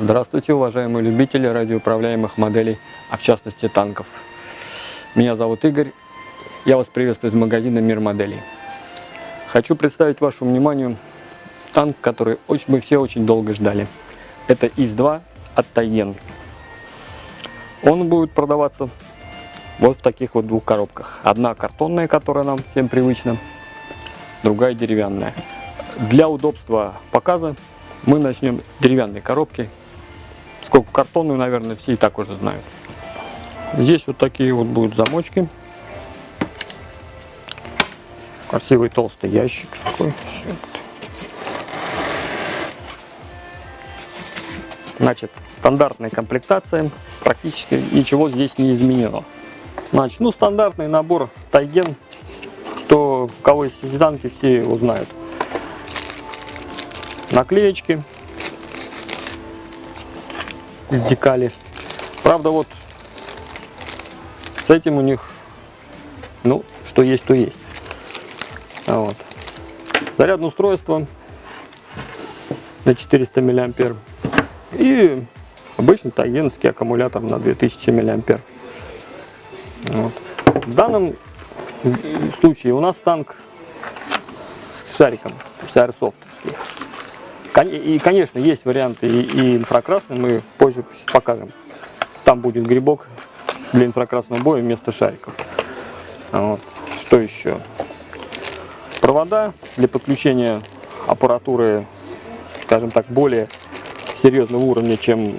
Здравствуйте, уважаемые любители радиоуправляемых моделей, а в частности танков. Меня зовут Игорь, я вас приветствую из магазина «Мир моделей». Хочу представить вашему вниманию танк, который мы все очень долго ждали. Это ИС-2 от Тайген. Он будет продаваться вот в таких вот двух коробках. Одна картонная, которая нам всем привычна, другая деревянная. Для удобства показа мы начнем с деревянной коробки. Сколько картонную, наверное, все и так уже знают. Здесь вот такие вот будут замочки. Красивый толстый ящик такой. Значит, стандартная комплектация. Практически ничего здесь не изменено. Значит, стандартный набор Тайген. У кого есть танки, все его знают. Наклеечки. Декали. Правда, вот с этим у них, что есть, то есть. Вот. Зарядное устройство на 400 мА и обычный тайгеновский аккумулятор на 2000 мА. Вот. В данном случае у нас танк с шариком, с аэрософтовский. И, конечно, есть варианты и инфракрасный, мы позже покажем. Там будет грибок для инфракрасного боя вместо шариков. Вот. Что еще? Провода для подключения аппаратуры, скажем так, более серьезного уровня, чем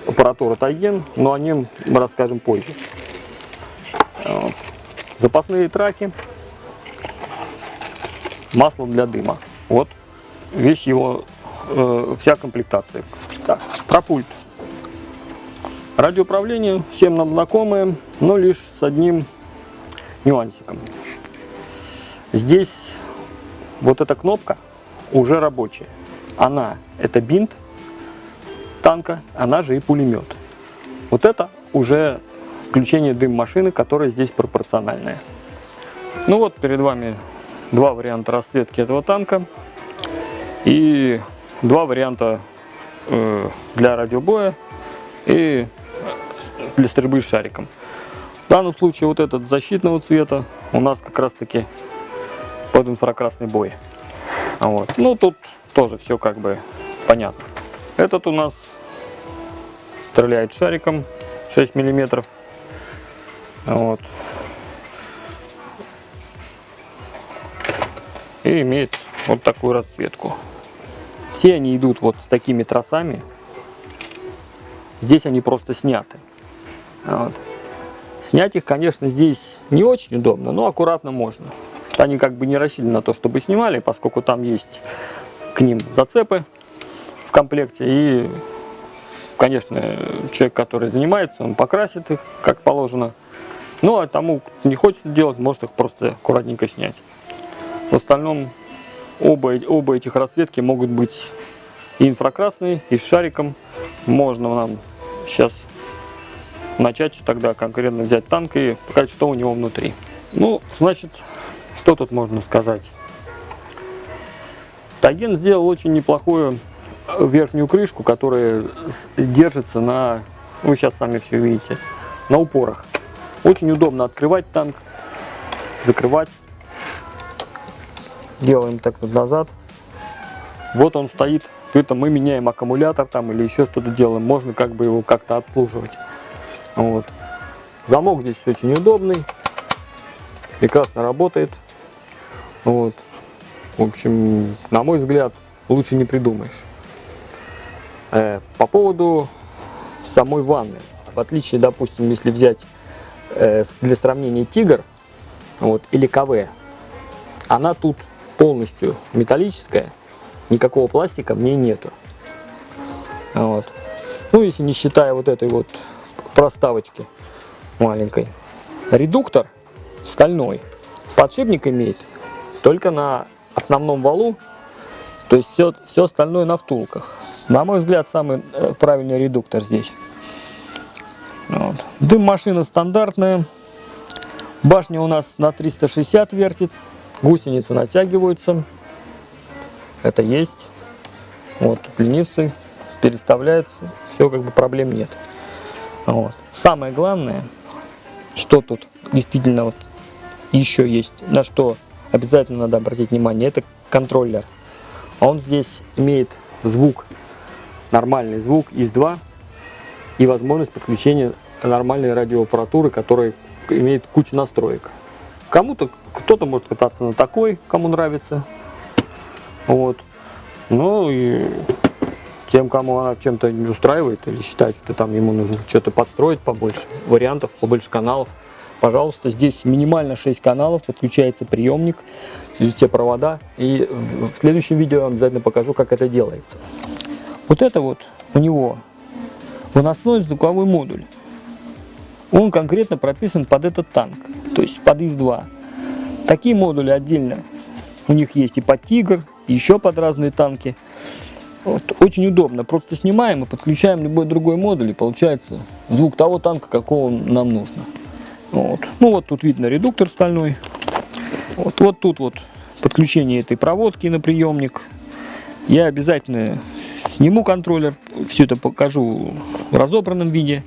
аппаратура Тайген, но о нем мы расскажем позже. Вот. Запасные траки, масло для дыма. Вот весь его, вся комплектация. Так, про пульт. Радиоуправление всем нам знакомое, но лишь с одним нюансиком. Здесь вот эта кнопка уже рабочая. Это бинт танка, она же и пулемет. Вот это уже включение дым-машины, которая здесь пропорциональная. Вот перед вами два варианта расцветки этого танка и два варианта для радиобоя и для стрельбы с шариком. В данном случае вот этот защитного цвета у нас как раз таки под инфракрасный бой. Вот. Тут тоже все как бы понятно. Этот у нас стреляет шариком 6 мм. Вот. И имеет вот такую расцветку. Все они идут вот с такими тросами. Здесь они просто сняты. Вот. Снять их, конечно, здесь не очень удобно, но аккуратно можно. Они как бы не рассчитаны на то, чтобы снимали, поскольку там есть к ним зацепы в комплекте. И, конечно, человек, который занимается, он покрасит их как положено. А тому, кто не хочет делать, может их просто аккуратненько снять. В остальном оба этих расцветки могут быть и инфракрасные, и с шариком. Можно нам сейчас начать тогда конкретно взять танк и показать, что у него внутри. Значит, что тут можно сказать? Тайген сделал очень неплохую верхнюю крышку, которая держится на, вы сейчас сами все видите, на упорах. Очень удобно открывать танк, закрывать. Делаем так вот назад. Вот он стоит. Это мы меняем аккумулятор там или еще что-то делаем. Можно как бы его как-то обслуживать. Вот. Замок здесь очень удобный. Прекрасно работает. Вот. В общем, на мой взгляд, лучше не придумаешь. По поводу самой ванны. В отличие, допустим, если взять для сравнения Тигр или КВ, она тут полностью металлическая, никакого пластика в ней нету. Вот. Если не считая вот этой вот проставочки маленькой. Редуктор стальной, подшипник имеет только на основном валу, то есть все остальное на втулках. На мой взгляд, самый правильный редуктор здесь. Вот. Дым-машина стандартная. Башня у нас на 360 вертится. Гусеницы натягиваются. Это есть. Вот тут ленивцы переставляется, все как бы проблем нет. Вот. Самое главное, что тут действительно вот еще есть, на что обязательно надо обратить внимание, это контроллер. Он здесь имеет звук, нормальный звук ИС-2 и возможность подключения нормальной радиоаппаратуры, которая имеет кучу настроек. Кто-то может кататься на такой, кому нравится. Вот. Ну и тем, кому она чем-то не устраивает или считает, что там ему нужно что-то подстроить побольше, вариантов, побольше каналов, пожалуйста, здесь минимально 6 каналов, подключается приемник, здесь все провода. И в следующем видео я вам обязательно покажу, как это делается. Вот это вот у него выносной звуковой модуль. Он конкретно прописан под этот танк, то есть под ИС-2. Такие модули отдельно у них есть и под Тигр, и еще под разные танки. Вот. Очень удобно, просто снимаем и подключаем любой другой модуль, и получается звук того танка, какого нам нужно. Вот. Ну вот тут видно редуктор стальной. Вот тут вот подключение этой проводки на приемник. Я обязательно сниму контроллер, все это покажу в разобранном виде,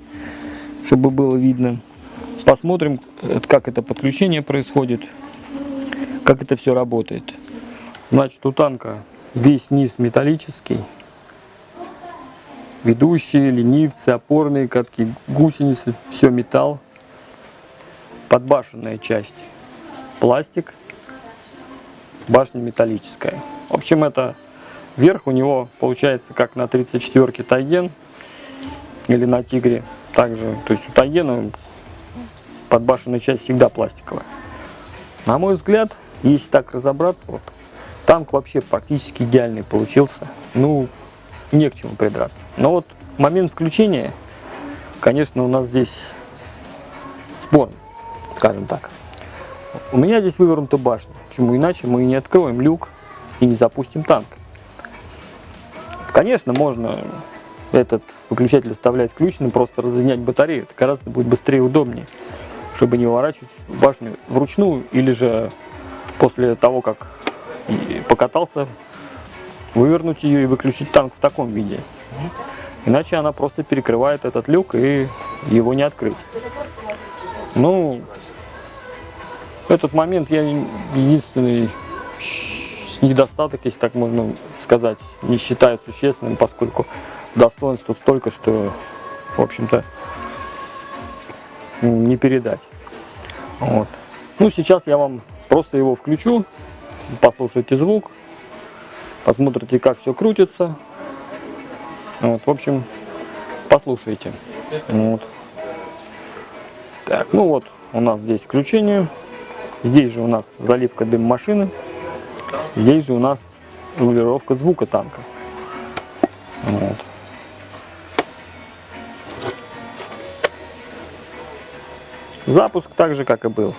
чтобы было видно. Посмотрим, как это подключение происходит, как это все работает. Значит, у танка весь низ металлический. Ведущие, ленивцы, опорные катки, гусеницы, все металл. Подбашенная часть пластик, башня металлическая. В общем, это верх у него получается как на 34-ке Тайген или на Тигре. Также, то есть у Тайгена подбашенная часть всегда пластиковая. На мой взгляд, если так разобраться, вот, танк вообще практически идеальный получился. Ну, не к чему придраться. Но вот момент включения, конечно, у нас здесь спорный, скажем так. У меня здесь вывернута башня. Почему иначе мы не откроем люк и не запустим танк? Конечно, можно этот выключатель оставлять включенным, просто разъединять батарею. Это гораздо будет быстрее и удобнее, чтобы не выворачивать башню вручную или же после того, как покатался, вывернуть ее и выключить танк в таком виде. Иначе она просто перекрывает этот люк и его не открыть. Ну, этот момент я единственный недостаток, если так можно сказать, не считаю существенным, поскольку достоинств тут столько, что, в общем-то, не передать. Вот. Ну, сейчас я вам просто его включу, послушайте звук, посмотрите, как все крутится. Вот, в общем, послушайте. Вот. Так, ну вот у нас здесь включение. Здесь же у нас заливка дым машины. Здесь же у нас регулировка звука танка. Вот. Запуск так же, как и был.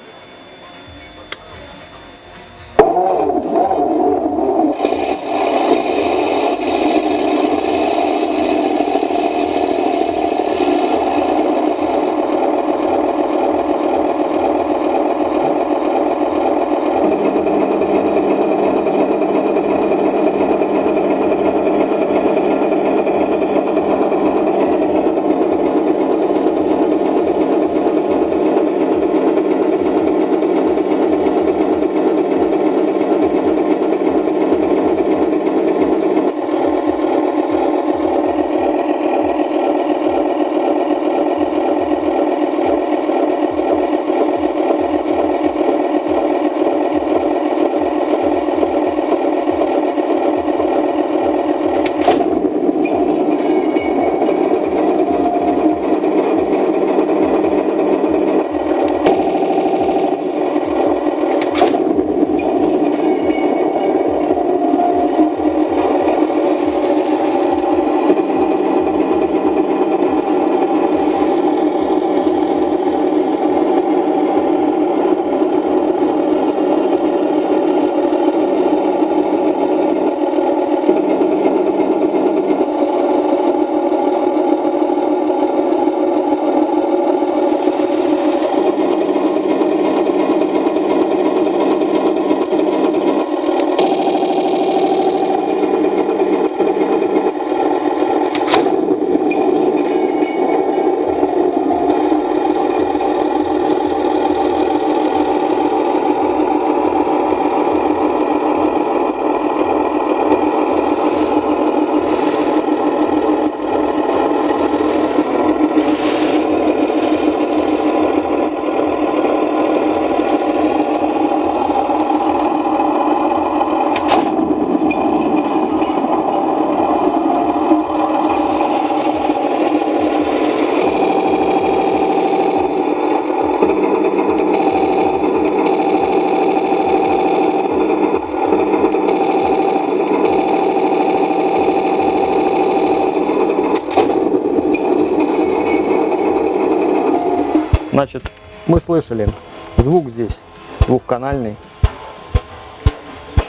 Значит, мы слышали, звук здесь двухканальный,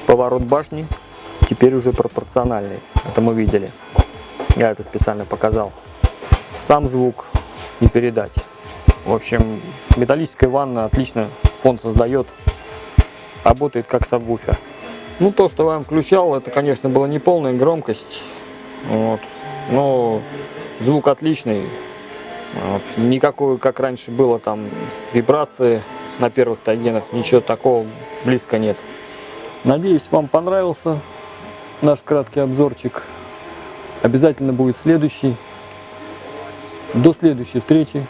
поворот башни теперь уже пропорциональный, это мы видели, я это специально показал. Сам звук не передать. В общем, металлическая ванна отлично фон создает, работает как сабвуфер. Ну, то, что я вам включал, это, конечно, была не полная громкость, вот, но звук отличный, вот, никакой, как раньше было, там, вибрации на первых тайгенах, ничего такого близко нет. Надеюсь, вам понравился наш краткий обзорчик. Обязательно будет следующий. До следующей встречи.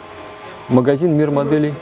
Магазин «Мир моделей».